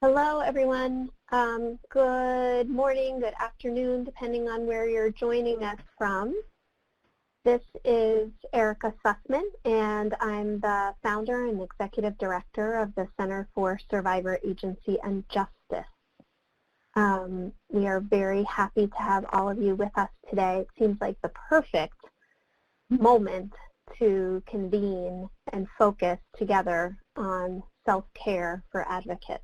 Hello, everyone. Good morning, good afternoon, depending on where you're joining us from. This is Erica Sussman, and I'm the founder and executive director of the Center for Survivor Agency and Justice. We are very happy to have all of you with us today. It seems like the perfect moment to convene and focus together on self-care for advocates.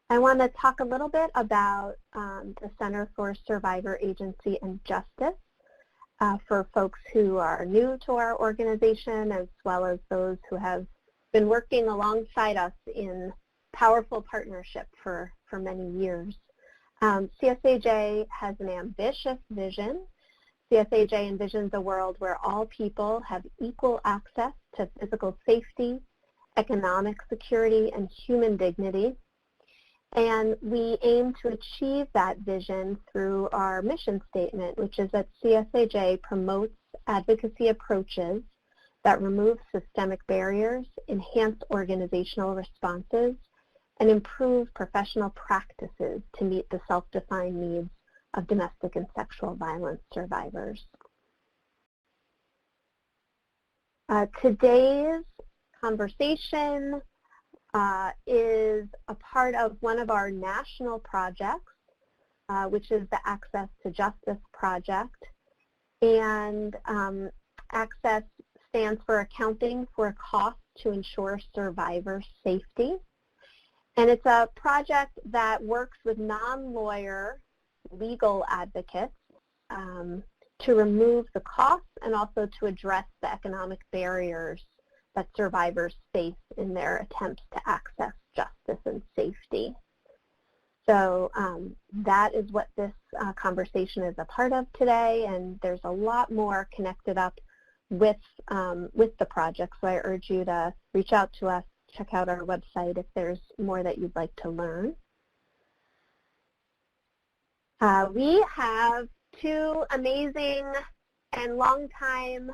I want to talk a little bit about the Center for Survivor Agency and Justice for folks who are new to our organization, as well as those who have been working alongside us in powerful partnership for many years. CSAJ has an ambitious vision. CSAJ envisions a world where all people have equal access to physical safety, economic security, and human dignity. And we aim to achieve that vision through our mission statement, which is that CSAJ promotes advocacy approaches that remove systemic barriers, enhance organizational responses, and improve professional practices to meet the self-defined needs of domestic and sexual violence survivors. Today's conversation is a part of one of our national projects, which is the Access to Justice Project. And ACCESS stands for Accounting for Costs to Ensure Survivor Safety. And it's a project that works with non-lawyer legal advocates to remove the costs and also to address the economic barriers that survivors face in their attempts to access justice and safety. So that is what this conversation is a part of today, and there's a lot more connected up with the project, so I urge you to reach out to us, check out our website if there's more that you'd like to learn. We have two amazing and longtime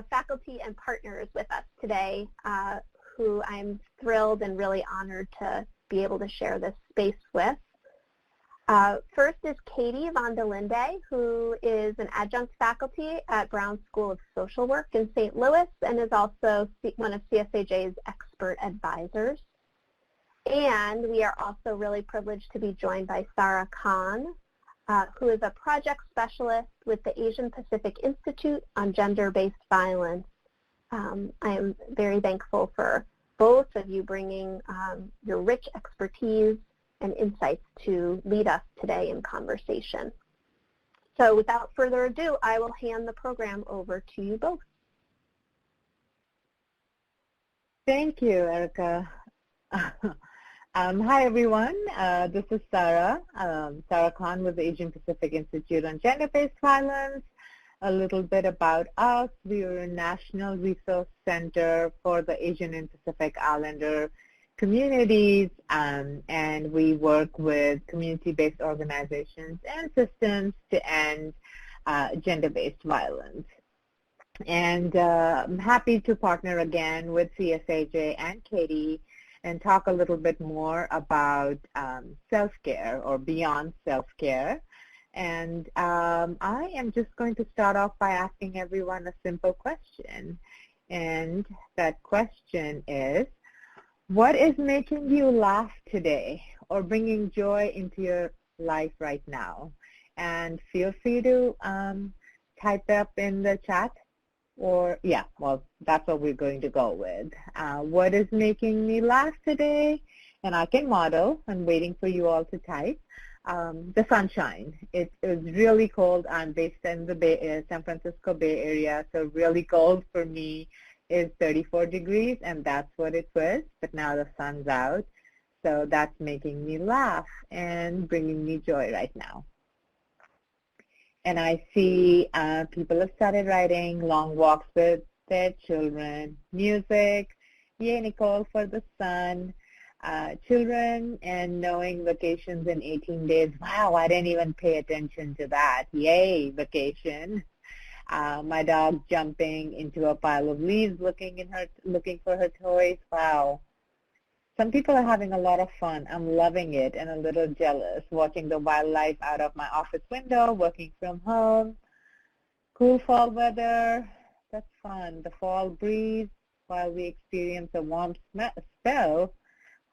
faculty and partners with us today who I'm thrilled and really honored to be able to share this space with. First is Katie Vondalinby, who is an adjunct faculty at Brown School of Social Work in St. Louis and is also one of CSAJ's expert advisors. And we are also really privileged to be joined by Sarah Khan, who is a project specialist with the Asian Pacific Institute on Gender-Based Violence. I am very thankful for both of you bringing your rich expertise and insights to lead us today in conversation. So without further ado, I will hand the program over to you both. Thank you, Erica. Hi, everyone. This is Sarah. Sarah Khan with the Asian Pacific Institute on Gender-Based Violence. A little bit about us. We are a national resource center for the Asian and Pacific Islander communities, and we work with community-based organizations and systems to end gender-based violence. And I'm happy to partner again with CSAJ and Katie and talk a little bit more about self-care or beyond self-care. And I am just going to start off by asking everyone a simple question. And that question is, what is making you laugh today or bringing joy into your life right now? And feel free to type up in the chat. Or, yeah, well, that's what we're going to go with. What is making me laugh today? And I can model. I'm waiting for you all to type. The sunshine. It was really cold. I'm based in the San Francisco Bay Area, so really cold for me is 34 degrees, and that's what it was. But now the sun's out, so that's making me laugh and bringing me joy right now. And I see people have started writing long walks with their children, music, yay Nicole for the sun, children and knowing vacations in 18 days. Wow, I didn't even pay attention to that. Yay, vacation. My dog jumping into a pile of leaves looking for her toys. Wow. some people are having a lot of fun. I'm loving it and a little jealous, watching the wildlife out of my office window, working from home. Cool fall weather, that's fun. The fall breeze while we experience a warm spell.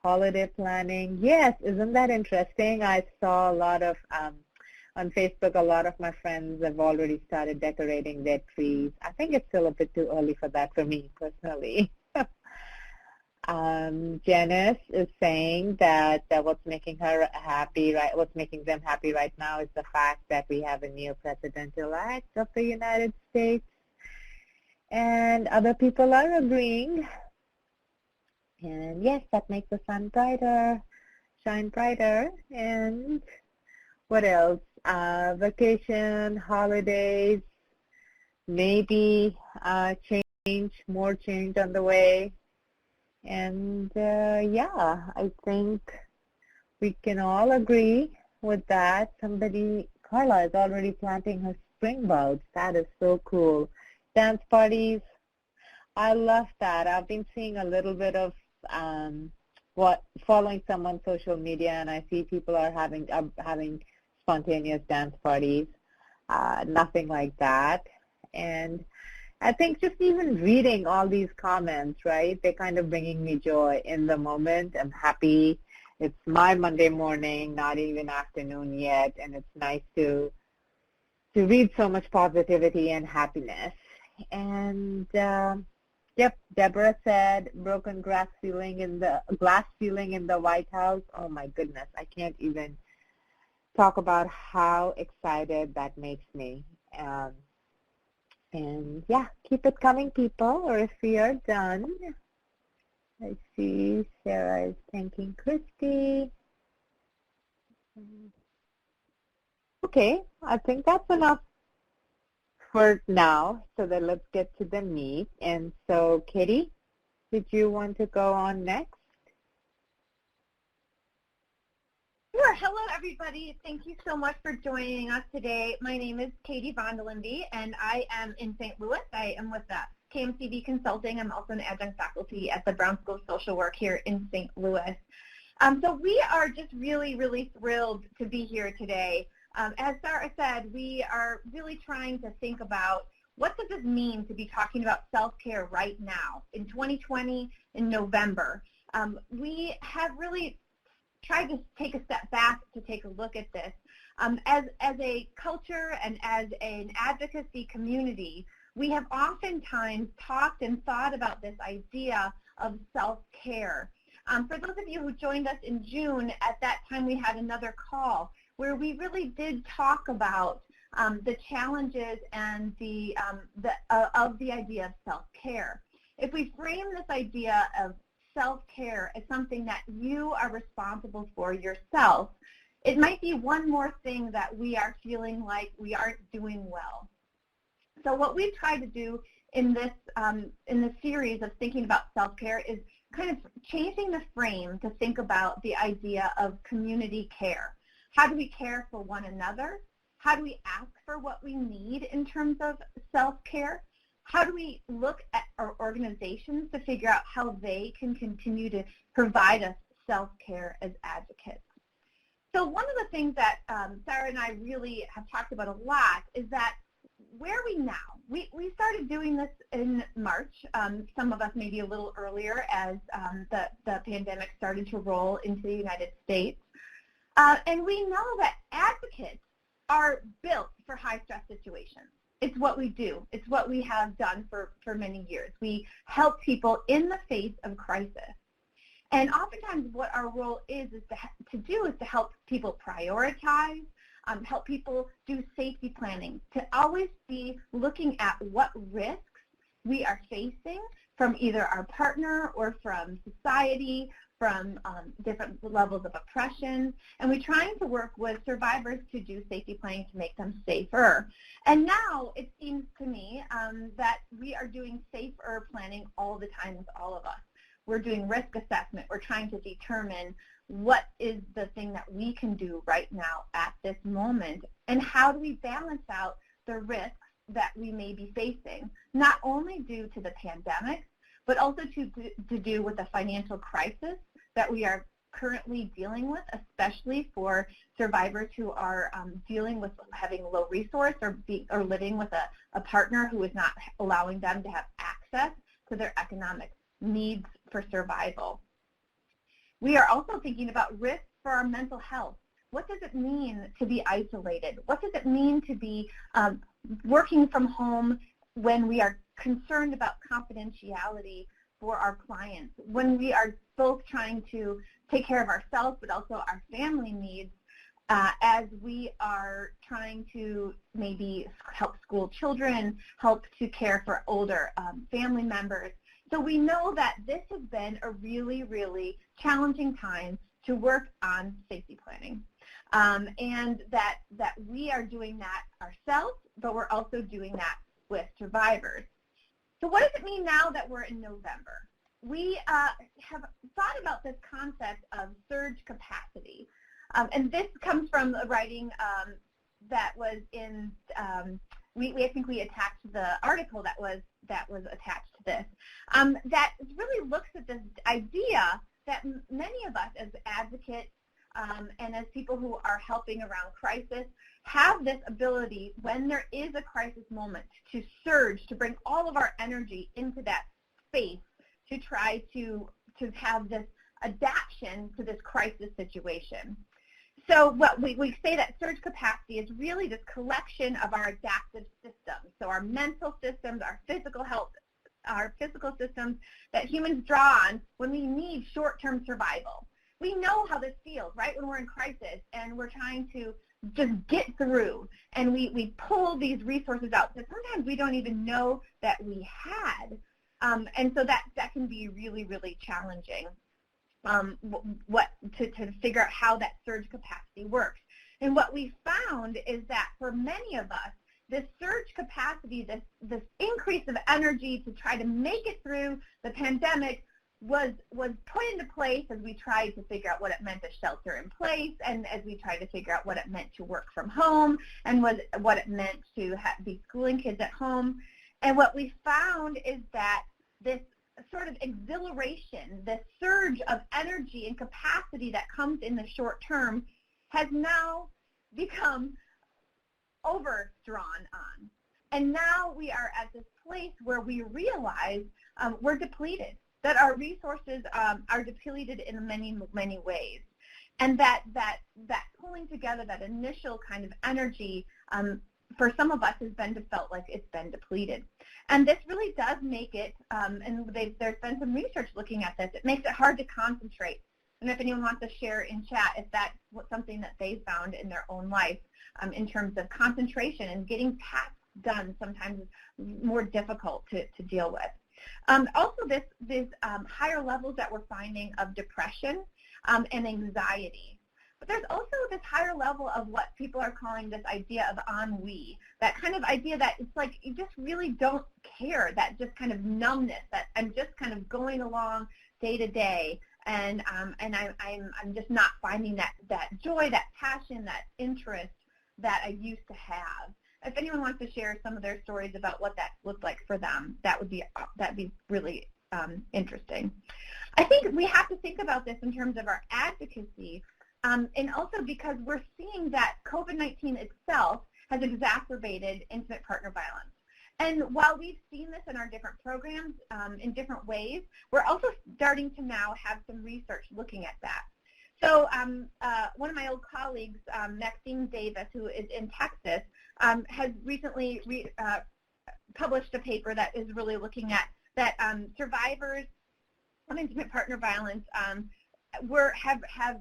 Holiday planning, yes, isn't that interesting? I saw a lot of, on Facebook, a lot of my friends have already started decorating their trees. I think it's still a bit too early for that for me personally. Janice is saying that what's making her happy, right? What's making them happy right now is the fact that we have a new president-elect of the United States, and other people are agreeing. And yes, that makes the sun brighter, shine brighter. And what else? Vacation, holidays, maybe more change on the way. And yeah, I think we can all agree with that. Carla is already planting her spring bulbs. That is so cool. Dance parties, I love that. I've been seeing a little bit of following some on social media, and I see people are having spontaneous dance parties. Nothing like that. And I think just even reading all these comments, right, they're kind of bringing me joy in the moment. I'm happy. It's my Monday morning, not even afternoon yet, and it's nice to read so much positivity and happiness. And yep, Deborah said broken glass ceiling in the White House. Oh my goodness, I can't even talk about how excited that makes me. And yeah, keep it coming, people, or if we are done. I see Sarah is thanking Christy. Okay, I think that's enough for now, so then let's get to the meat. And so, Katie, did you want to go on next? Sure. Hello, everybody. Thank you so much for joining us today. My name is Katie Vondalinby, and I am in St. Louis. I am with KMCB Consulting. I'm also an adjunct faculty at the Brown School of Social Work here in St. Louis. So we are just really, really thrilled to be here today. As Sarah said, we are really trying to think about what does it mean to be talking about self-care right now in 2020 in November. We have really tried to take a step back to take a look at this. As a culture and as an advocacy community, we have oftentimes talked and thought about this idea of self-care. For those of you who joined us in June, at that time we had another call where we really did talk about the challenges and of the idea of self-care. If we frame this idea of self-care as something that you are responsible for yourself, it might be one more thing that we are feeling like we aren't doing well. So what we've tried to do in this series of thinking about self-care is kind of changing the frame to think about the idea of community care. How do we care for one another? How do we ask for what we need in terms of self-care? How do we look at our organizations to figure out how they can continue to provide us self-care as advocates? So one of the things that Sarah and I really have talked about a lot is that where are we now? We started doing this in March, some of us maybe a little earlier as the pandemic started to roll into the United States. And we know that advocates are built for high-stress situations. It's what we do. It's what we have done for many years. We help people in the face of crisis. And oftentimes what our role is to help people prioritize, help people do safety planning, to always be looking at what risks we are facing from either our partner or from society, from different levels of oppression, and we're trying to work with survivors to do safety planning to make them safer. And now it seems to me that we are doing safer planning all the time with all of us. We're doing risk assessment. We're trying to determine what is the thing that we can do right now at this moment, and how do we balance out the risks that we may be facing, not only due to the pandemic, but also to do with the financial crisis that we are currently dealing with, especially for survivors who are dealing with having low resource or living with a partner who is not allowing them to have access to their economic needs for survival. We are also thinking about risks for our mental health. What does it mean to be isolated? What does it mean to be working from home when we are concerned about confidentiality for our clients, when we are both trying to take care of ourselves but also our family needs as we are trying to maybe help school children, help to care for older family members. So we know that this has been a really, really challenging time to work on safety planning. And that we are doing that ourselves, but we're also doing that with survivors. So what does it mean now that we're in November? We have thought about this concept of surge capacity. And this comes from a writing that was in, I think we attached the article that was attached to this, that really looks at this idea that many of us as advocates and as people who are helping around crisis have this ability when there is a crisis moment to surge, to bring all of our energy into that space to try to have this adaptation to this crisis situation. So what we say that surge capacity is really this collection of our adaptive systems. So our mental systems, our physical health, our physical systems that humans draw on when we need short-term survival. We know how this feels, right, when we're in crisis and we're trying to just get through, and we pull these resources out that sometimes we don't even know that we had. And so that can be really, really challenging to figure out how that surge capacity works. And what we found is that for many of us, this surge capacity, this increase of energy to try to make it through the pandemic was put into place as we tried to figure out what it meant to shelter in place, and as we tried to figure out what it meant to work from home, and what it meant to be schooling kids at home. And what we found is that this sort of exhilaration, this surge of energy and capacity that comes in the short term has now become overdrawn on. And now we are at this place where we realize we're depleted, that our resources are depleted in many, many ways. And that pulling together that initial kind of energy for some of us has felt like it's been depleted. And this really does make it, and there's been some research looking at this, it makes it hard to concentrate. And if anyone wants to share in chat if that's something that they found in their own life in terms of concentration and getting tasks done sometimes is more difficult to deal with. Also, this higher levels that we're finding of depression and anxiety. But there's also this higher level of what people are calling this idea of ennui, that kind of idea that it's like you just really don't care, that just kind of numbness, that I'm just kind of going along day to day, and I'm just not finding that joy, that passion, that interest that I used to have. If anyone wants to share some of their stories about what that looked like for them, that'd be really interesting. I think we have to think about this in terms of our advocacy, and also because we're seeing that COVID-19 itself has exacerbated intimate partner violence. And while we've seen this in our different programs in different ways, we're also starting to now have some research looking at that. So one of my old colleagues, Maxine Davis, who is in Texas, has recently published a paper that is really looking at that survivors of intimate partner violence have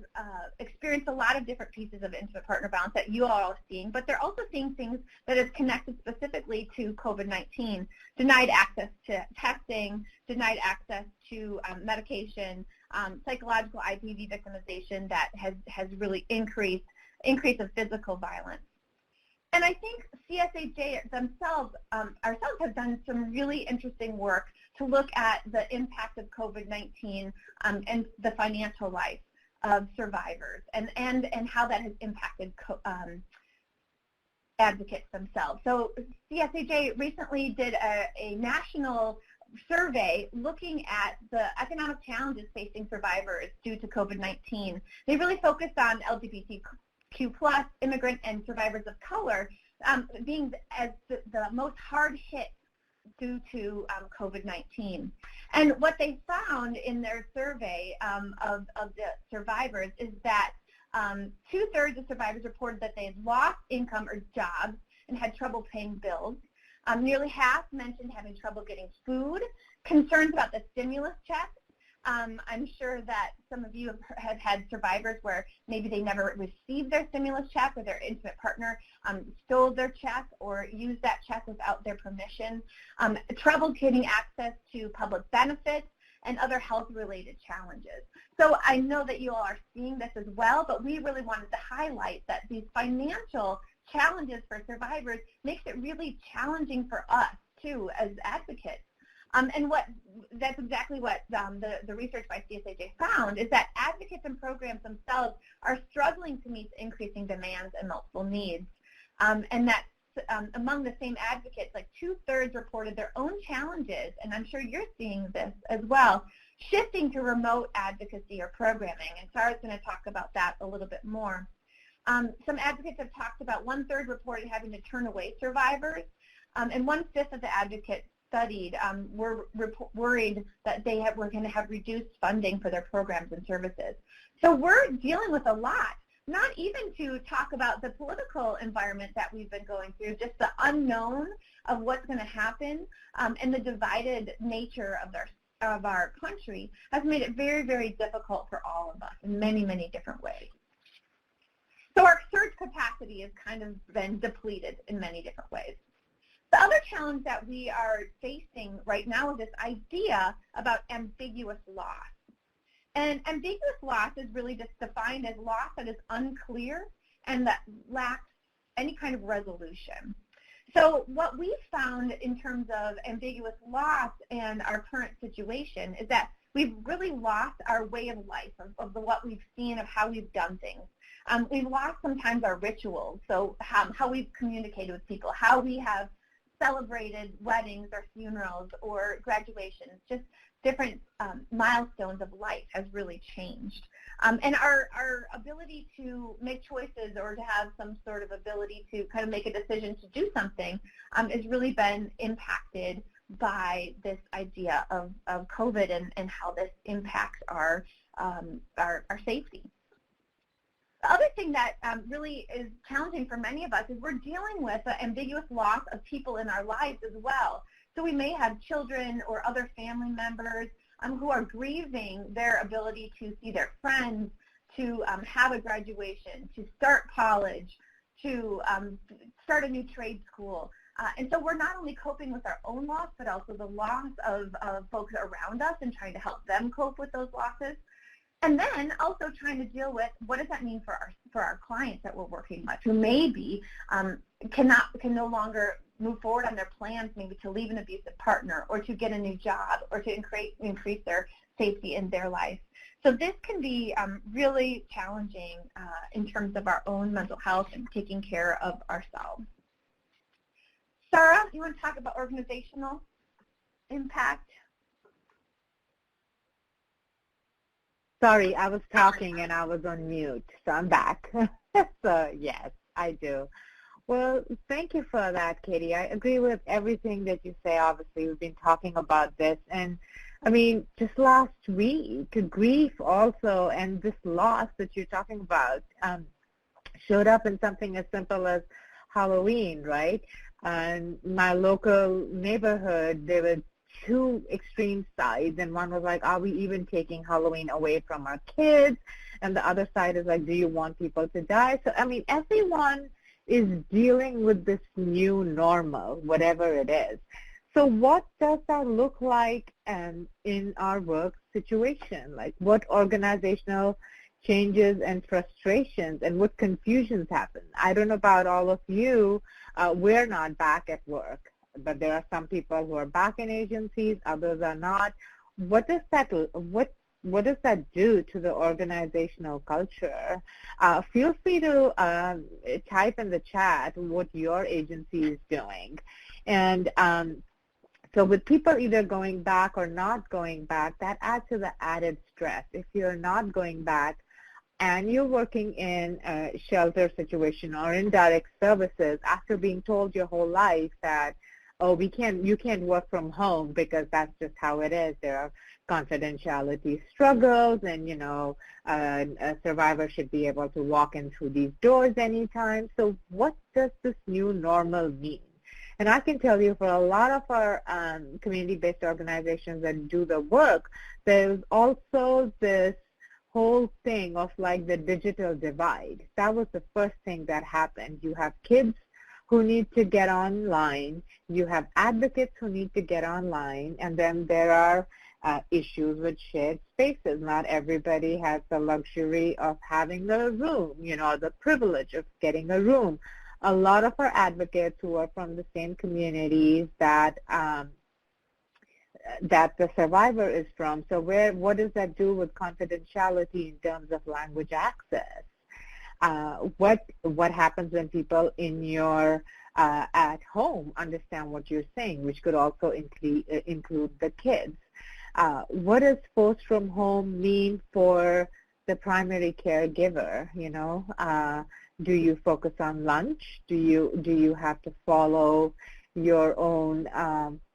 experienced a lot of different pieces of intimate partner violence that you all are seeing, but they're also seeing things that is connected specifically to COVID-19, denied access to testing, denied access to medication, psychological IPV victimization that has really increase of physical violence. And I think CSHA themselves, ourselves, have done some really interesting work to look at the impact of COVID-19 and the financial life of survivors and how that has impacted advocates themselves. So CSHA recently did a national survey looking at the economic challenges facing survivors due to COVID-19. They really focused on LGBTQ+, immigrant, and survivors of color being as the most hard hit due to COVID-19. And what they found in their survey of the survivors is that 2/3 of survivors reported that they had lost income or jobs and had trouble paying bills. Nearly half mentioned having trouble getting food, concerns about the stimulus checks. I'm sure that some of you have had survivors where maybe they never received their stimulus check, or their intimate partner stole their check or used that check without their permission. Trouble getting access to public benefits and other health-related challenges. So I know that you all are seeing this as well, but we really wanted to highlight that these financial challenges for survivors makes it really challenging for us, too, as advocates. And that's exactly what the research by CSAJ found, is that advocates and programs themselves are struggling to meet increasing demands and multiple needs. And that among the same advocates, like 2/3 reported their own challenges, and I'm sure you're seeing this as well, shifting to remote advocacy or programming. And Sarah's going to talk about that a little bit more. Some advocates have talked about 1/3 reported having to turn away survivors, and 1/5 of the advocates studied were worried that were going to have reduced funding for their programs and services. So we're dealing with a lot, not even to talk about the political environment that we've been going through, just the unknown of what's going to happen, and the divided nature of our country has made it very, very difficult for all of us in many, many different ways. So our search capacity has kind of been depleted in many different ways. The other challenge that we are facing right now is this idea about ambiguous loss. And ambiguous loss is really just defined as loss that is unclear and that lacks any kind of resolution. So what we found in terms of ambiguous loss and our current situation is that we've really lost our way of life, of what we've seen, of how we've done things. We've lost sometimes our rituals, so how we've communicated with people, how we have celebrated weddings or funerals or graduations, just different milestones of life has really changed. And our ability to make choices or to have some sort of ability to kind of make a decision to do something has really been impacted by this idea of COVID and how this impacts our safety. The other thing that really is challenging for many of us is we're dealing with the ambiguous loss of people in our lives as well. So we may have children or other family members who are grieving their ability to see their friends, to have a graduation, to start college, to start a new trade school. And so we're not only coping with our own loss, but also the loss of folks around us and trying to help them cope with those losses. And then also trying to deal with what does that mean for our clients that we're working with, who maybe can no longer move forward on their plans, maybe to leave an abusive partner or to get a new job or to increase their safety in their life. So this can be really challenging in terms of our own mental health and taking care of ourselves. Sarah, you want to talk about organizational impact? Sorry, I was talking and I was on mute, so I'm back. So yes, I do. Well, thank you for that, Katie. I agree with everything that you say. Obviously, we've been talking about this. And, I mean, just last week, grief also and this loss that you're talking about showed up in something as simple as Halloween, right? And my local neighborhood, there were two extreme sides, and one was like, are we even taking Halloween away from our kids? And the other side is like, do you want people to die? So, I mean, everyone is dealing with this new normal, whatever it is. So what does that look like in our work situation? Like, what organizational changes and frustrations and what confusions happen? I don't know about all of you. We're not back at work, but there are some people who are back in agencies, others are not. What does that do to the organizational culture? Feel free to type in the chat what your agency is doing. And So with people either going back or not going back, that adds to the added stress. If you're not going back and you're working in a shelter situation or in direct services after being told your whole life that, oh, you can't work from home because that's just how it is. There are confidentiality struggles, and a survivor should be able to walk in through these doors anytime. So what does this new normal mean? And I can tell you, for a lot of our community-based organizations that do the work, there's also this whole thing of like the digital divide. That was the first thing that happened. You have kids who need to get online, you have advocates who need to get online, and then there are issues with shared spaces. Not everybody has the luxury of having a room, the privilege of getting a room. A lot of our advocates who are from the same communities that the survivor is from. So what does that do with confidentiality in terms of language access? What happens when people in your at home understand what you're saying, which could also include the kids? What does forced from home mean for the primary caregiver? Do you focus on lunch? Do you have to follow your own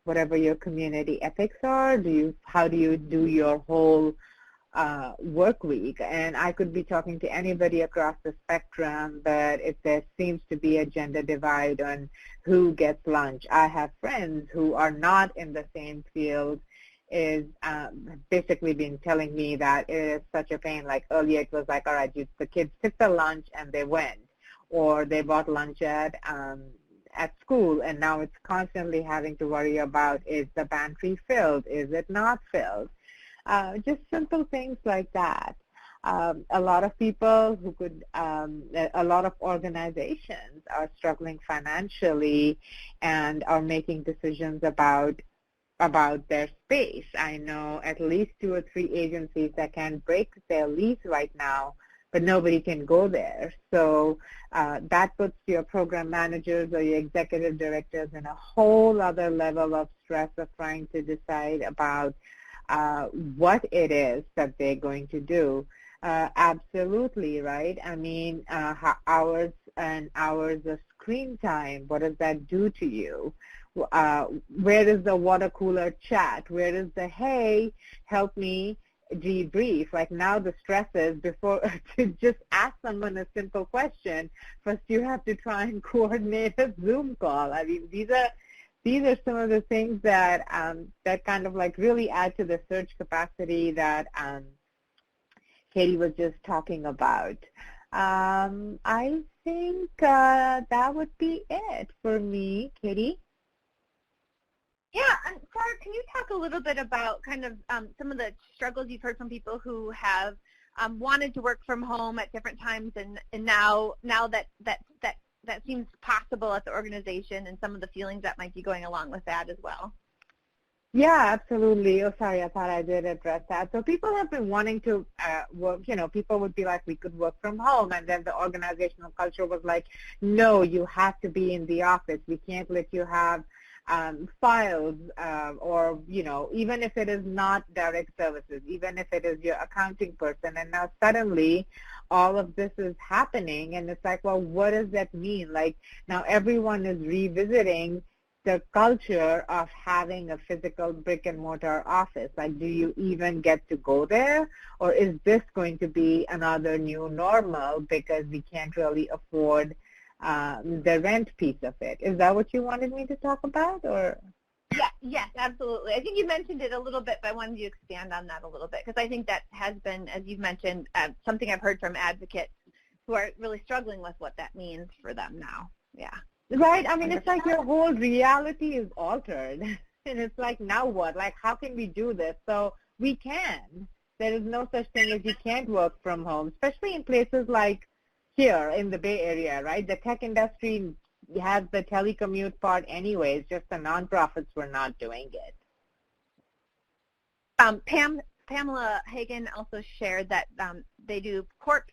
whatever your community ethics are? How do you do your whole work week? And I could be talking to anybody across the spectrum, but if there seems to be a gender divide on who gets lunch. I have friends who are not in the same field is basically been telling me that it is such a pain. Like earlier it was like, all right, the kids took the lunch and they went, or they bought lunch at school, and now it's constantly having to worry about, is the pantry filled? Is it not filled? Just simple things like that. A lot of people a lot of organizations are struggling financially and are making decisions about their space. I know at least 2 or 3 agencies that can break their lease right now, but nobody can go there. So that puts your program managers or your executive directors in a whole other level of stress of trying to decide about what it is that they're going to do. Absolutely, right? I mean, hours and hours of screen time, what does that do to you? Where is the water cooler chat? Where is the, hey, help me debrief? Like now the stress is before to just ask someone a simple question, first you have to try and coordinate a Zoom call. I mean, these are some of the things that that kind of like really add to the surge capacity that Katie was just talking about. I think that would be it for me, Katie. Yeah, Sarah, can you talk a little bit about kind of some of the struggles you've heard from people who have wanted to work from home at different times, and now that seems possible at the organization, and some of the feelings that might be going along with that as well? Yeah, absolutely. Oh, sorry, I thought I did address that. So people have been wanting to work, people would be like, we could work from home, and then the organizational culture was like, no, you have to be in the office. We can't let you have files or, even if it is not direct services, even if it is your accounting person. And now suddenly all of this is happening, and it's like, well, what does that mean? Like now everyone is revisiting the culture of having a physical brick and mortar office. Like, do you even get to go there? Or is this going to be another new normal because we can't really afford the rent piece of it? Is that what you wanted me to talk about? Or? Yeah, yes, absolutely. I think you mentioned it a little bit, but I wanted you to expand on that a little bit, because I think that has been, as you've mentioned, something I've heard from advocates who are really struggling with what that means for them now. Yeah. Right. I mean, it's like your whole reality is altered. And it's like, now what? Like, how can we do this? So we can. There is no such thing as you can't work from home, especially in places like here in the Bay Area, right? The tech industry has the telecommute part anyways, just the nonprofits were not doing it. Pamela Hagan also shared that they do Corp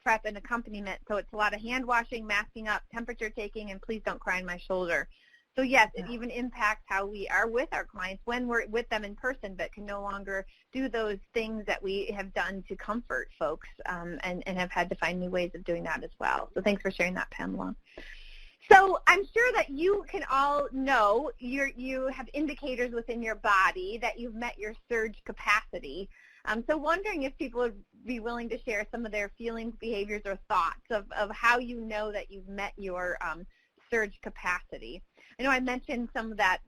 prep and accompaniment, so it's a lot of hand washing, masking up, temperature taking, and please don't cry on my shoulder. So yes, it even impacts how we are with our clients when we're with them in person, but can no longer do those things that we have done to comfort folks, and have had to find new ways of doing that as well. So thanks for sharing that, Pamela. So I'm sure that you can all know you have indicators within your body that you've met your surge capacity. So wondering if people would be willing to share some of their feelings, behaviors, or thoughts of how you know that you've met your surge capacity. I know I mentioned some of that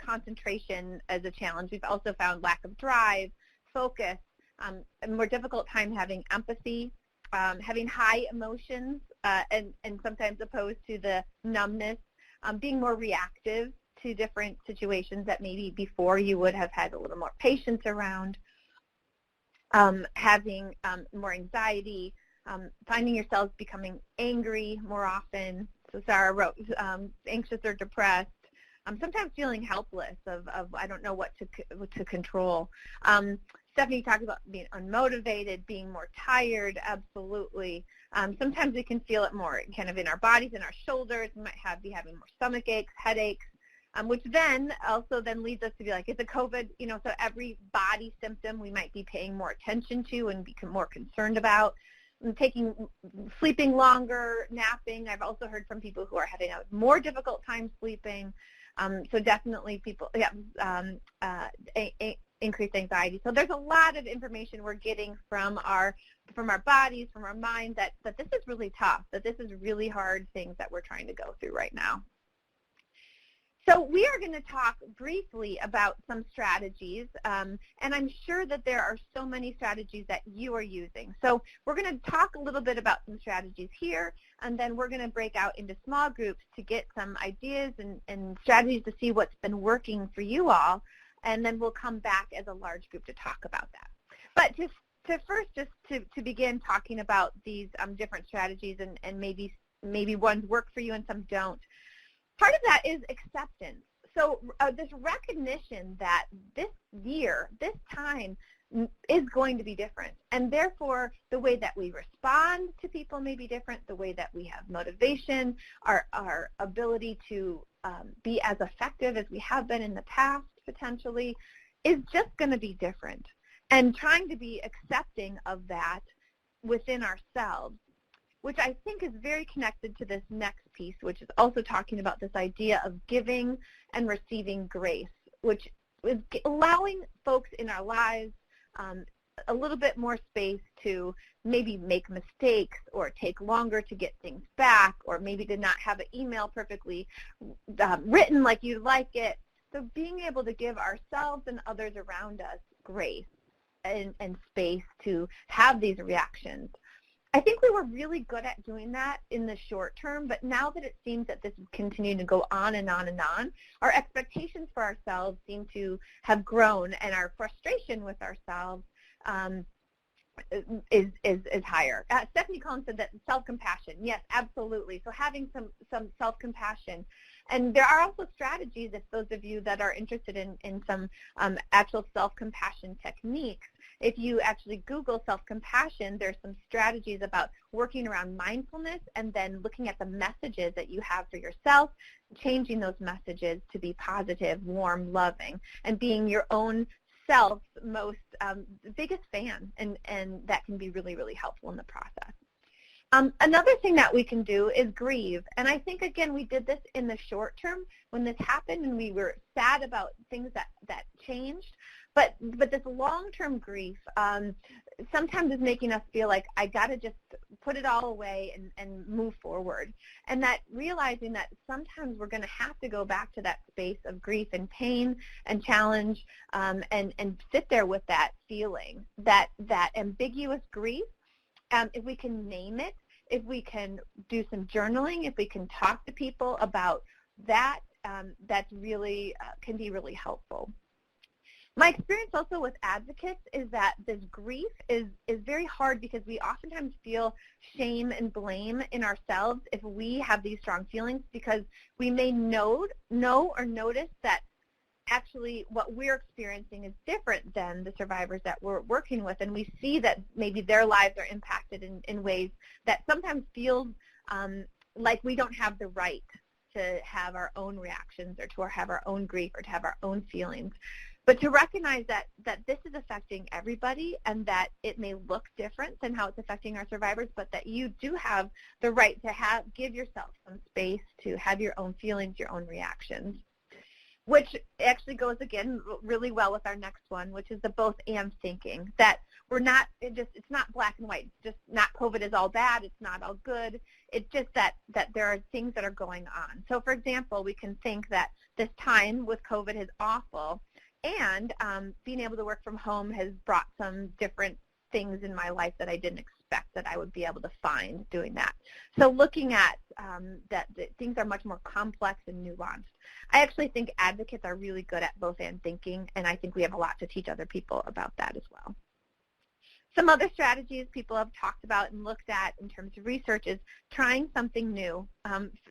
concentration as a challenge. We've also found lack of drive, focus, a more difficult time having empathy, having high emotions, and sometimes opposed to the numbness, being more reactive to different situations that maybe before you would have had a little more patience around, having more anxiety, finding yourselves becoming angry more often. So Sarah wrote anxious or depressed, sometimes feeling helpless of I don't know what to control. Stephanie talked about being unmotivated, being more tired, absolutely. Sometimes we can feel it more kind of in our bodies, in our shoulders. We might be having more stomach aches, headaches, which then also leads us to be like, is it COVID? So every body symptom we might be paying more attention to and become more concerned about. Sleeping longer, napping. I've also heard from people who are having a more difficult time sleeping. So definitely people, increased anxiety. So there's a lot of information we're getting from our bodies, from our mind that this is really tough, that this is really hard things that we're trying to go through right now. So we are going to talk briefly about some strategies, and I'm sure that there are so many strategies that you are using. So we're going to talk a little bit about some strategies here, and then we're going to break out into small groups to get some ideas and strategies to see what's been working for you all, and then we'll come back as a large group to talk about that. But to begin talking about these different strategies and maybe ones work for you and some don't. Part of that is acceptance. So this recognition that this year, this time is going to be different. And therefore, the way that we respond to people may be different. The way that we have motivation, our ability to be as effective as we have been in the past, potentially, is just going to be different. And trying to be accepting of that within ourselves, which I think is very connected to this next piece, which is also talking about this idea of giving and receiving grace, which is allowing folks in our lives a little bit more space to maybe make mistakes or take longer to get things back, or maybe to not have an email perfectly written like you'd like it. So being able to give ourselves and others around us grace and space to have these reactions. I think we were really good at doing that in the short term, but now that it seems that this is continuing to go on and on and on, our expectations for ourselves seem to have grown, and our frustration with ourselves is higher. Stephanie Collins said that self-compassion. Yes, absolutely. So having some self-compassion. And there are also strategies, if those of you that are interested in some actual self-compassion techniques. If you actually Google self-compassion, there's some strategies about working around mindfulness and then looking at the messages that you have for yourself, changing those messages to be positive, warm, loving, and being your own self's most biggest fan, and that can be really, really helpful in the process. Another thing that we can do is grieve, and I think, again, we did this in the short term when this happened and we were sad about things that changed, but this long-term grief sometimes is making us feel like I got to just put it all away and move forward, and that realizing that sometimes we're going to have to go back to that space of grief and pain and challenge and sit there with that feeling, that ambiguous grief. If we can name it, if we can do some journaling, if we can talk to people about that, that's really can be really helpful. My experience also with advocates is that this grief is very hard because we oftentimes feel shame and blame in ourselves if we have these strong feelings, because we may know or notice that actually what we're experiencing is different than the survivors that we're working with, and we see that maybe their lives are impacted in ways that sometimes feels like we don't have the right to have our own reactions or to have our own grief or to have our own feelings, but to recognize that this is affecting everybody and that it may look different than how it's affecting our survivors, but that you do have the right to give yourself some space to have your own feelings, your own reactions, which actually goes, again, really well with our next one, which is the both and thinking, that we're not, it's not black and white. It's just not COVID is all bad. It's not all good. It's just that there are things that are going on. So, for example, we can think that this time with COVID is awful, and being able to work from home has brought some different things in my life that I didn't expect that I would be able to find doing that. So looking at that things are much more complex and nuanced. I actually think advocates are really good at both and thinking, and I think we have a lot to teach other people about that as well. Some other strategies people have talked about and looked at in terms of research is trying something new,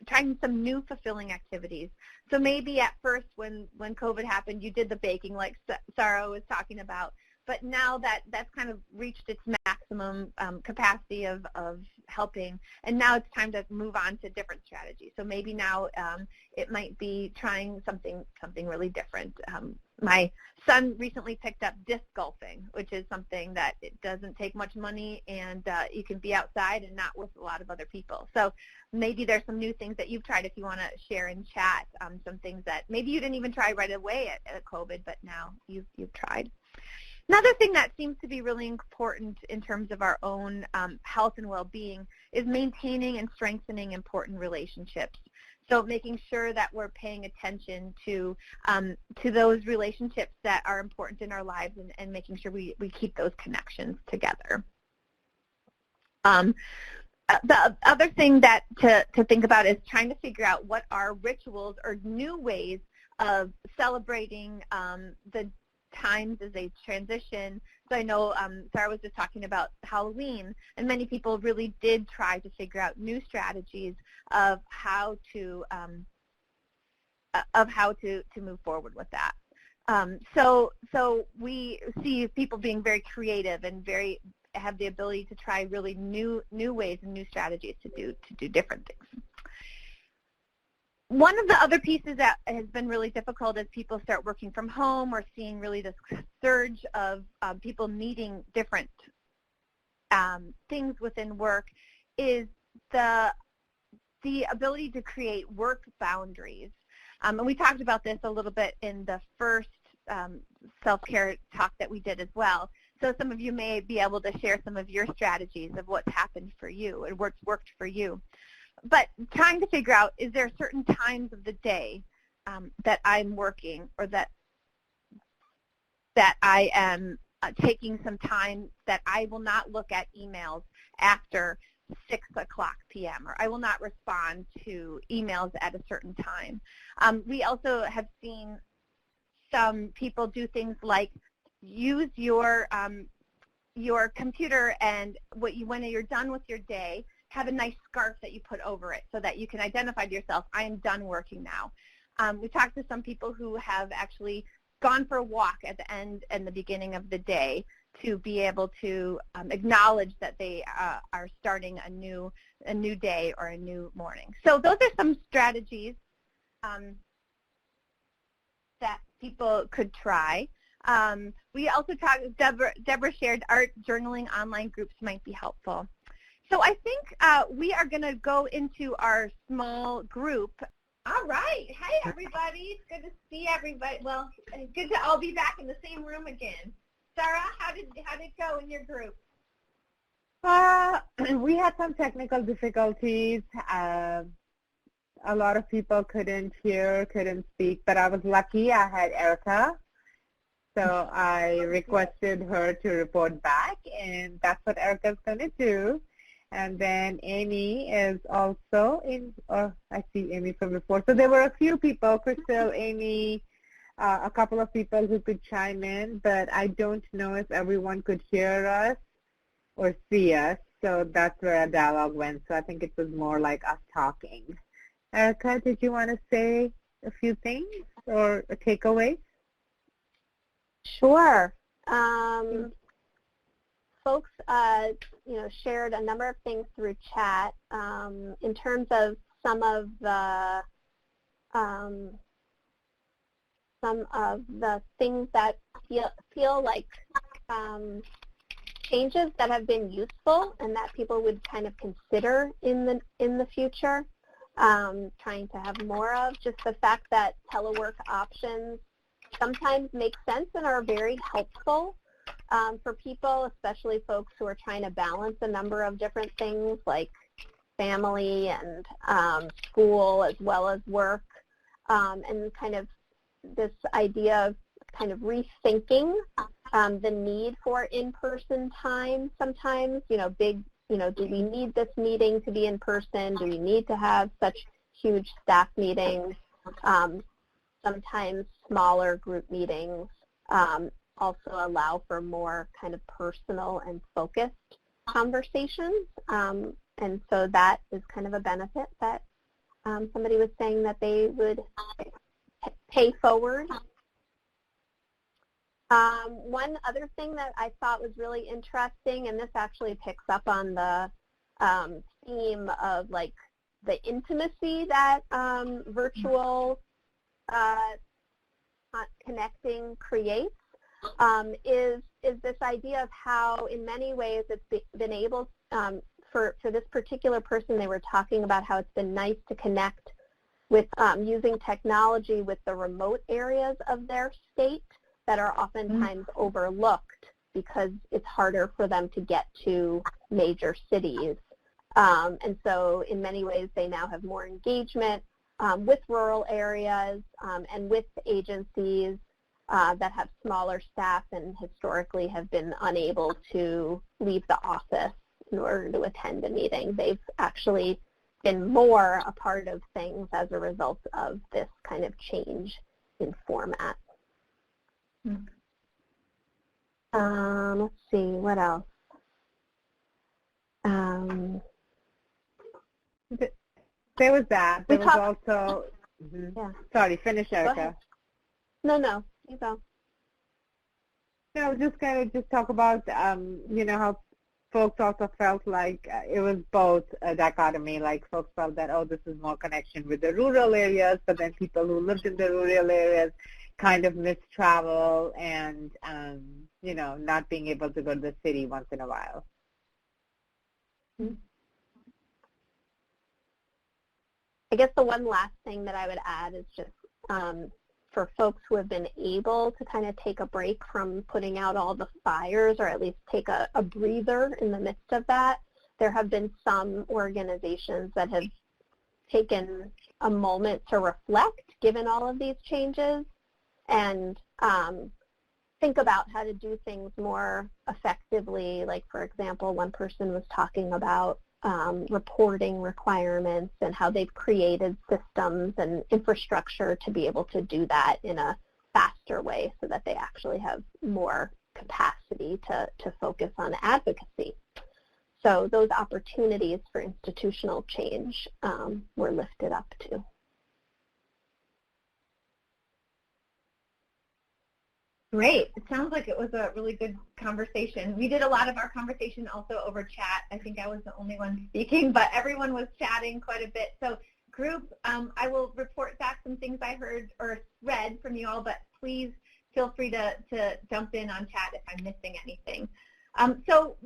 trying some new fulfilling activities. So maybe at first when COVID happened, you did the baking like Sarah was talking about, but now that's kind of reached its maximum capacity of helping, and now it's time to move on to different strategies. So maybe now it might be trying something really different. My son recently picked up disc golfing, which is something that it doesn't take much money, and you can be outside and not with a lot of other people. So maybe there's some new things that you've tried if you want to share in chat, some things that maybe you didn't even try right away at COVID, but now you've tried. Another thing that seems to be really important in terms of our own health and well-being is maintaining and strengthening important relationships. So making sure that we're paying attention to those relationships that are important in our lives, and making sure we keep those connections together. The other thing that to think about is trying to figure out what are rituals or new ways of celebrating the times as they transition. So I know Sarah was just talking about Halloween, and many people really did try to figure out new strategies of how to move forward with that. So we see people being very creative and have the ability to try really new ways and new strategies to do different things. One of the other pieces that has been really difficult as people start working from home or seeing really this surge of people needing different things within work is the ability to create work boundaries. And we talked about this a little bit in the first self-care talk that we did as well. So some of you may be able to share some of your strategies of what's happened for you and what's worked for you. But trying to figure out, is there certain times of the day that I'm working, or that I am taking some time that I will not look at emails after 6 o'clock p.m., or I will not respond to emails at a certain time. We also have seen some people do things like use your computer, and when you're done with your day, have a nice scarf that you put over it so that you can identify to yourself, I am done working now. We talked to some people who have actually gone for a walk at the end and the beginning of the day to be able to acknowledge that they are starting a new day or a new morning. So those are some strategies that people could try. We also talked, Deborah shared art, journaling, online groups might be helpful. So I think we are going to go into our small group. All right. Hey, everybody. It's good to see everybody. Well, it's good to all be back in the same room again. Sarah, how did it go in your group? We had some technical difficulties. A lot of people couldn't hear, couldn't speak, but I was lucky I had Erica. So I requested her to report back, and that's what Erica's going to do. And then Amy is also in, or I see Amy from before. So there were a few people, Crystal, Amy, a couple of people who could chime in, but I don't know if everyone could hear us or see us. So that's where our dialogue went. So I think it was more like us talking. Erica, did you want to say a few things or a takeaway? Sure. Folks, shared a number of things through chat. In terms of some of the some of the things that feel like changes that have been useful and that people would kind of consider in the future, trying to have more of. Just the fact that telework options sometimes make sense and are very helpful for people, especially folks who are trying to balance a number of different things like family and school as well as work, and kind of this idea of kind of rethinking the need for in-person time sometimes, do we need this meeting to be in person? Do we need to have such huge staff meetings? Sometimes smaller group meetings also allow for more kind of personal and focused conversations. And so that is kind of a benefit that somebody was saying that they would pay forward. One other thing that I thought was really interesting, and this actually picks up on the theme of like the intimacy that virtual connecting creates, is this idea of how in many ways it's been able, for this particular person, they were talking about how it's been nice to connect with using technology with the remote areas of their state that are oftentimes overlooked because it's harder for them to get to major cities. And so in many ways they now have more engagement with rural areas and with agencies that have smaller staff and historically have been unable to leave the office in order to attend a meeting. They've actually been more a part of things as a result of this kind of change in format. Let's see, what else? There was that. There was also, yeah. Sorry, finish, Erica. No, you go. No, just kind of just talk about, how folks also felt like it was both a dichotomy, like folks felt that, oh, this is more connection with the rural areas, but then people who lived in the rural areas kind of missed travel and, not being able to go to the city once in a while. I guess the one last thing that I would add is just for folks who have been able to kind of take a break from putting out all the fires, or at least take a breather in the midst of that, there have been some organizations that have taken a moment to reflect, given all of these changes, and think about how to do things more effectively. Like, for example, one person was talking about reporting requirements and how they've created systems and infrastructure to be able to do that in a faster way so that they actually have more capacity to focus on advocacy. So those opportunities for institutional change were lifted up too. Great. It sounds like it was a really good conversation. We did a lot of our conversation also over chat. I think I was the only one speaking, but everyone was chatting quite a bit. So group, I will report back some things I heard or read from you all, but please feel free to jump in on chat if I'm missing anything. So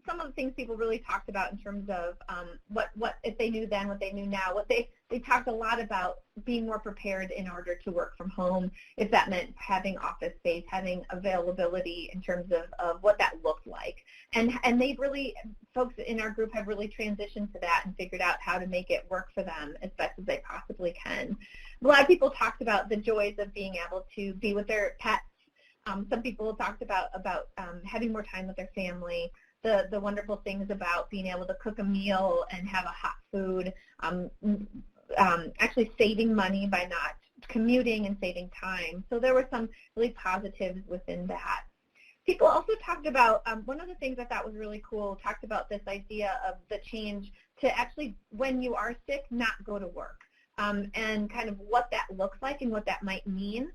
some of the things people really talked about in terms of what if they knew then, what they knew now, they talked a lot about being more prepared in order to work from home, if that meant having office space, having availability in terms of what that looked like. And they've really, folks in our group have really transitioned to that and figured out how to make it work for them as best as they possibly can. A lot of people talked about the joys of being able to be with their pets. Some people talked about having more time with their family, the wonderful things about being able to cook a meal and have a hot food, actually saving money by not commuting and saving time. So there were some really positives within that. People also talked about, one of the things I thought was really cool, talked about this idea of the change to actually, when you are sick, not go to work. And kind of what that looks like and what that might mean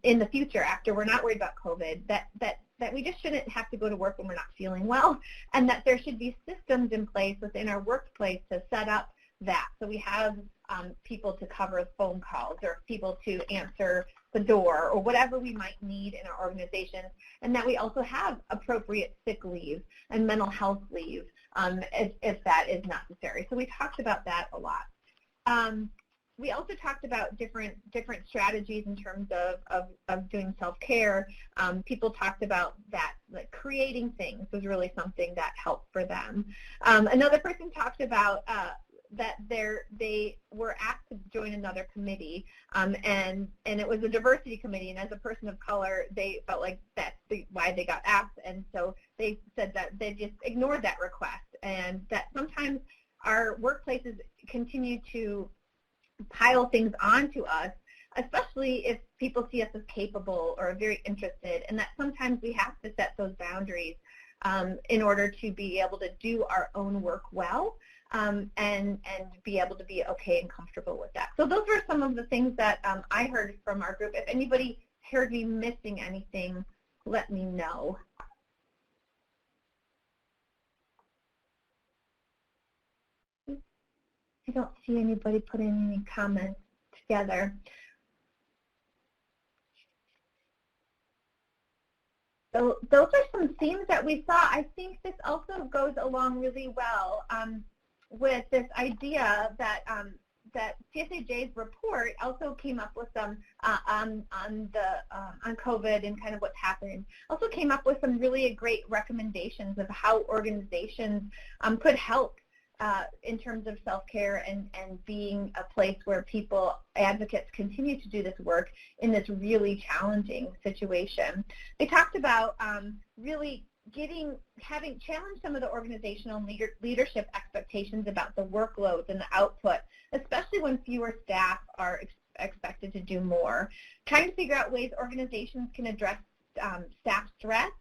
in the future after we're not worried about COVID, that we just shouldn't have to go to work when we're not feeling well, and that there should be systems in place within our workplace to set up that. So we have people to cover phone calls or people to answer the door or whatever we might need in our organizations, and that we also have appropriate sick leave and mental health leave if that is necessary. So we talked about that a lot. We also talked about different strategies in terms of doing self-care. People talked about that, like creating things was really something that helped for them. Another person talked about that they were asked to join another committee, and it was a diversity committee, and as a person of color, they felt like that's why they got asked, and so they said that they just ignored that request, and that sometimes our workplaces continue to pile things onto us, especially if people see us as capable or very interested, and that sometimes we have to set those boundaries in order to be able to do our own work well, and be able to be okay and comfortable with that. So those were some of the things that I heard from our group. If anybody heard me missing anything, let me know. I don't see anybody putting any comments together. So those are some themes that we saw. I think this also goes along really well with this idea that that CSAJ's report also came up with some on COVID and kind of what's happened. Also came up with some really great recommendations of how organizations could help in terms of self-care and being a place where people, advocates, continue to do this work in this really challenging situation. They talked about really having challenged some of the organizational leadership expectations about the workloads and the output, especially when fewer staff are expected to do more. Trying to figure out ways organizations can address staff stress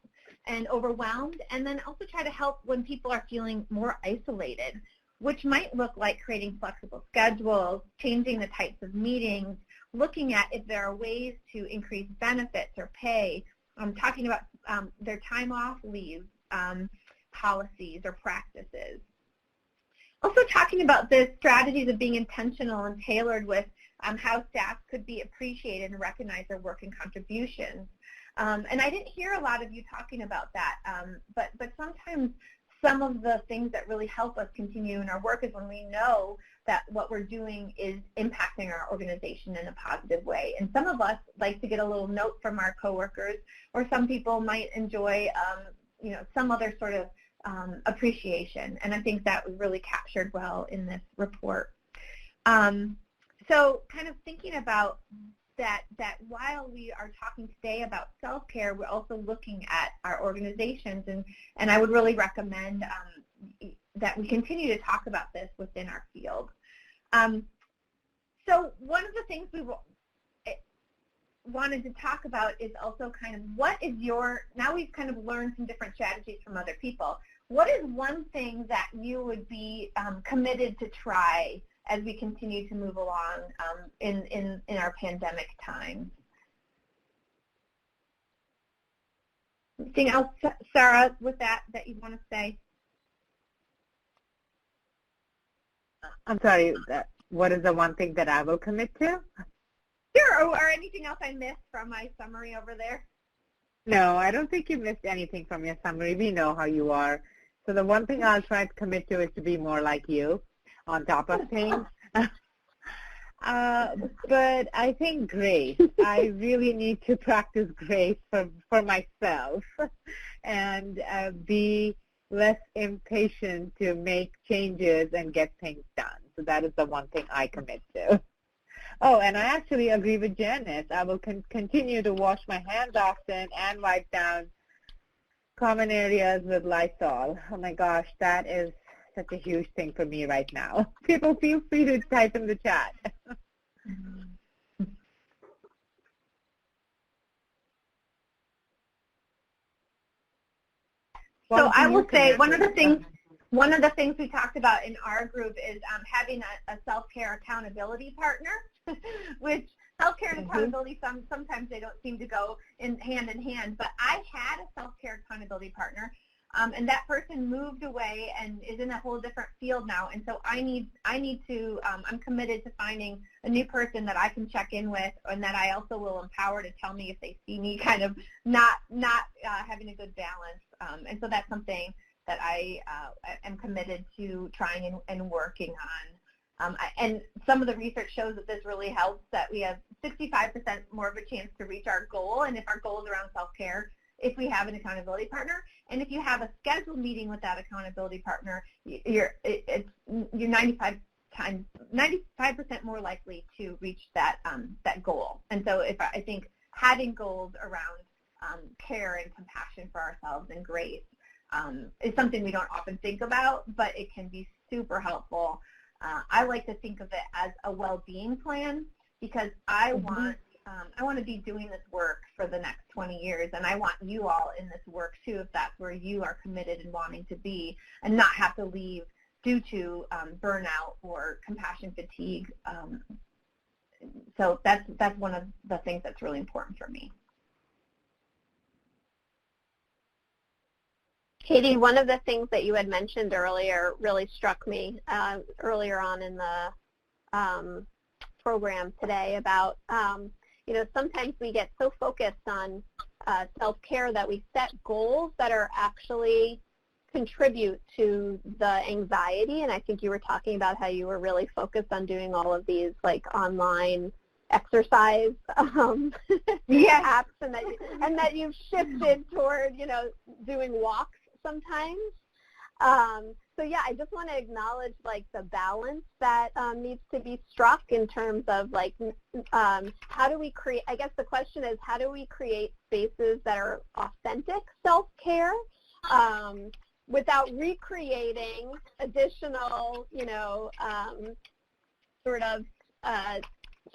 and overwhelmed, and then also try to help when people are feeling more isolated, which might look like creating flexible schedules, changing the types of meetings, looking at if there are ways to increase benefits or pay, talking about their time off leave policies or practices. Also talking about the strategies of being intentional and tailored with how staff could be appreciated and recognize their work and contributions. And I didn't hear a lot of you talking about that, but sometimes some of the things that really help us continue in our work is when we know that what we're doing is impacting our organization in a positive way. And some of us like to get a little note from our coworkers, or some people might enjoy some other sort of appreciation. And I think that was really captured well in this report. So kind of thinking about that while we are talking today about self-care, we're also looking at our organizations, and I would really recommend that we continue to talk about this within our field. So one of the things we wanted to talk about is also kind of what is now we've kind of learned some different strategies from other people. What is one thing that you would be committed to try as we continue to move along in our pandemic time? Anything else, Sarah, with that you want to say? I'm sorry, what is the one thing that I will commit to? Sure, or anything else I missed from my summary over there? No, I don't think you missed anything from your summary. We know how you are. So the one thing I'll try to commit to is to be more like you on top of things. But I think grace. I really need to practice grace for myself and be less impatient to make changes and get things done. So that is the one thing I commit to. Oh, and I actually agree with Janice. I will continue to wash my hands often and wipe down common areas with Lysol. Oh my gosh, that is such a huge thing for me right now. People, feel free to type in the chat. So I will say one of the things we talked about in our group is having a self-care accountability partner, which self-care and accountability, sometimes they don't seem to go hand in hand, but I had a self-care accountability partner and that person moved away and is in a whole different field now. And so I need to, I'm committed to finding a new person that I can check in with, and that I also will empower to tell me if they see me kind of not having a good balance. And so that's something that I am committed to trying and working on. And some of the research shows that this really helps, that we have 65% more of a chance to reach our goal, and if our goal is around self-care, if we have an accountability partner. And if you have a scheduled meeting with that accountability partner, you're 95% more likely to reach that goal. And so I think having goals around care and compassion for ourselves and grace is something we don't often think about, but it can be super helpful. I like to think of it as a well-being plan, because I want to be doing this work for the next 20 years, and I want you all in this work too, if that's where you are committed and wanting to be, and not have to leave due to burnout or compassion fatigue. So that's one of the things that's really important for me. Katie, one of the things that you had mentioned earlier really struck me earlier on in the program today about, sometimes we get so focused on self-care that we set goals that are actually contribute to the anxiety. And I think you were talking about how you were really focused on doing all of these like online exercise apps, and that you've shifted toward, doing walks sometimes. So yeah, I just want to acknowledge like the balance that needs to be struck in terms of like how do we create, I guess the question is, how do we create spaces that are authentic self-care without recreating additional, sort of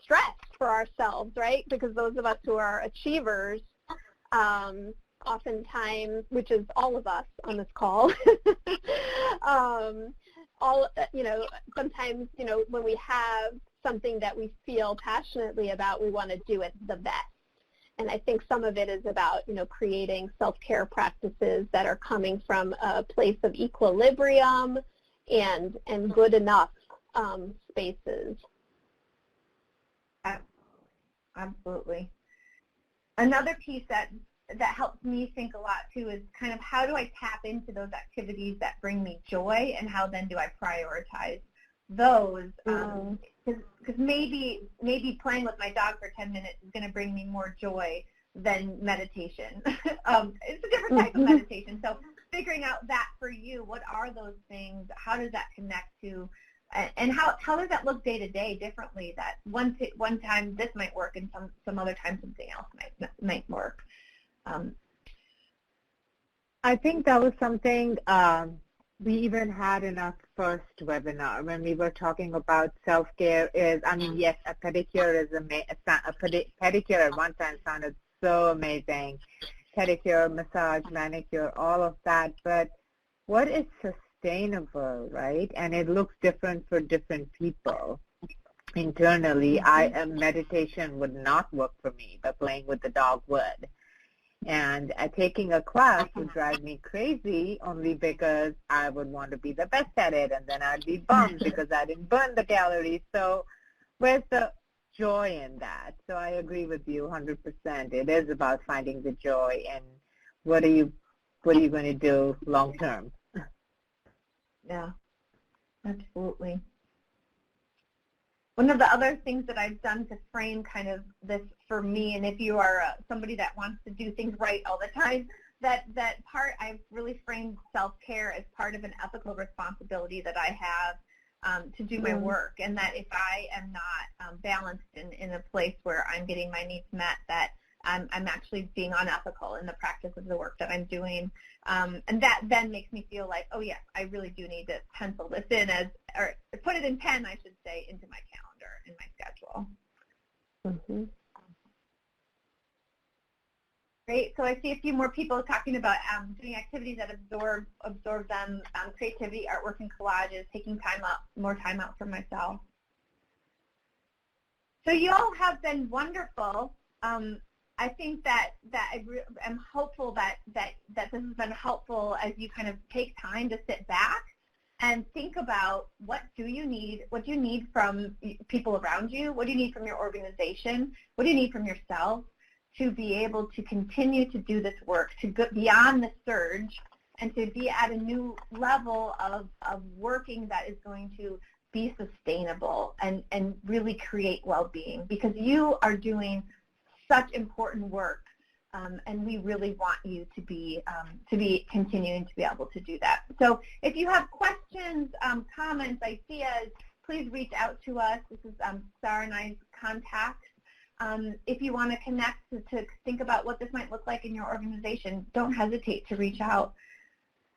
stress for ourselves, right? Because those of us who are achievers, oftentimes, which is all of us on this call, sometimes, when we have something that we feel passionately about, we want to do it the best. And I think some of it is about, creating self-care practices that are coming from a place of equilibrium and good enough spaces. Absolutely. Another piece that helps me think a lot too is kind of how do I tap into those activities that bring me joy, and how then do I prioritize those? Because maybe playing with my dog for 10 minutes is going to bring me more joy than meditation. It's a different type of meditation. So figuring out that for you, what are those things? How does that connect to? And how does that look day to day differently? That one time this might work, and some other time something else might work. I think that was something we even had in our first webinar when we were talking about self-care. Yes, a pedicure is pedicure at one time sounded so amazing. Pedicure, massage, manicure, all of that. But what is sustainable, right? And it looks different for different people. Internally, meditation would not work for me, but playing with the dog would. And taking a class would drive me crazy only because I would want to be the best at it, and then I'd be bummed because I didn't burn the calories. So where's the joy in that? So I agree with you 100%. It is about finding the joy, and what are you going to do long term? Yeah, absolutely. One of the other things that I've done to frame kind of this for me, and if you are somebody that wants to do things right all the time, that part I've really framed self-care as part of an ethical responsibility that I have to do my work, and that if I am not balanced in a place where I'm getting my needs met, that I'm actually being unethical in the practice of the work that I'm doing. And that then makes me feel like, oh yes, I really do need to pencil this in or put it in pen, I should say, into my calendar, in my schedule. Mm-hmm. Great. So I see a few more people talking about doing activities that absorb them, creativity, artwork, and collages, taking more time out for myself. So you all have been wonderful. I think that I'm hopeful that this has been helpful as you kind of take time to sit back and think about what do you need from people around you, what do you need from your organization, what do you need from yourself to be able to continue to do this work, to go beyond the surge and to be at a new level of working that is going to be sustainable and really create well-being, because you are doing such important work, and we really want you to be continuing to be able to do that. So if you have questions, comments, ideas, please reach out to us. This is Sarah and I's contact. If you want to connect to think about what this might look like in your organization, don't hesitate to reach out.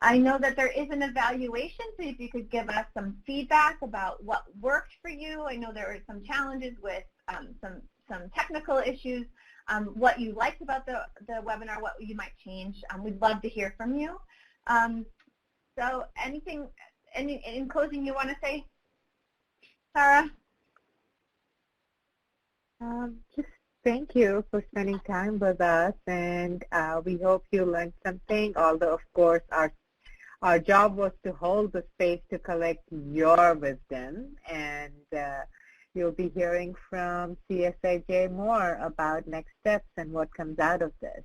I know that there is an evaluation, so if you could give us some feedback about what worked for you. I know there were some challenges with some technical issues, what you liked about the webinar, what you might change. We'd love to hear from you. So anything in closing you want to say, Sarah? Just thank you for spending time with us, and we hope you learned something, although of course our job was to hold the space to collect your wisdom, and you'll be hearing from CSIJ more about next steps and what comes out of this.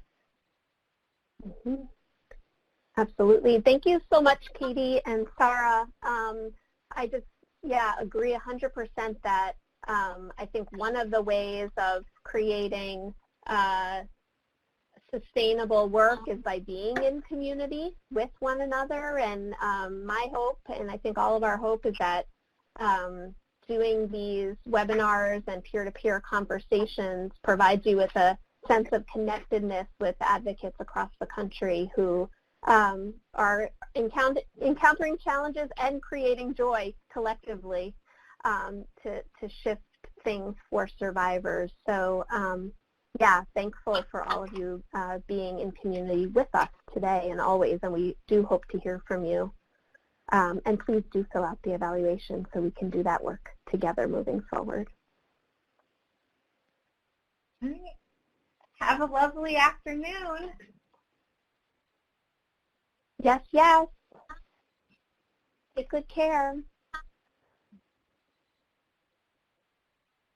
Mm-hmm. Absolutely. Thank you so much, Katie and Sarah. I just, agree 100% that I think one of the ways of creating sustainable work is by being in community with one another, and my hope, and I think all of our hope, is that doing these webinars and peer-to-peer conversations provides you with a sense of connectedness with advocates across the country who are encountering challenges and creating joy collectively to shift things for survivors. So thankful for all of you being in community with us today and always, and we do hope to hear from you. And please do fill out the evaluation so we can do that work together moving forward. All right. Have a lovely afternoon. Yes, yes. Take good care.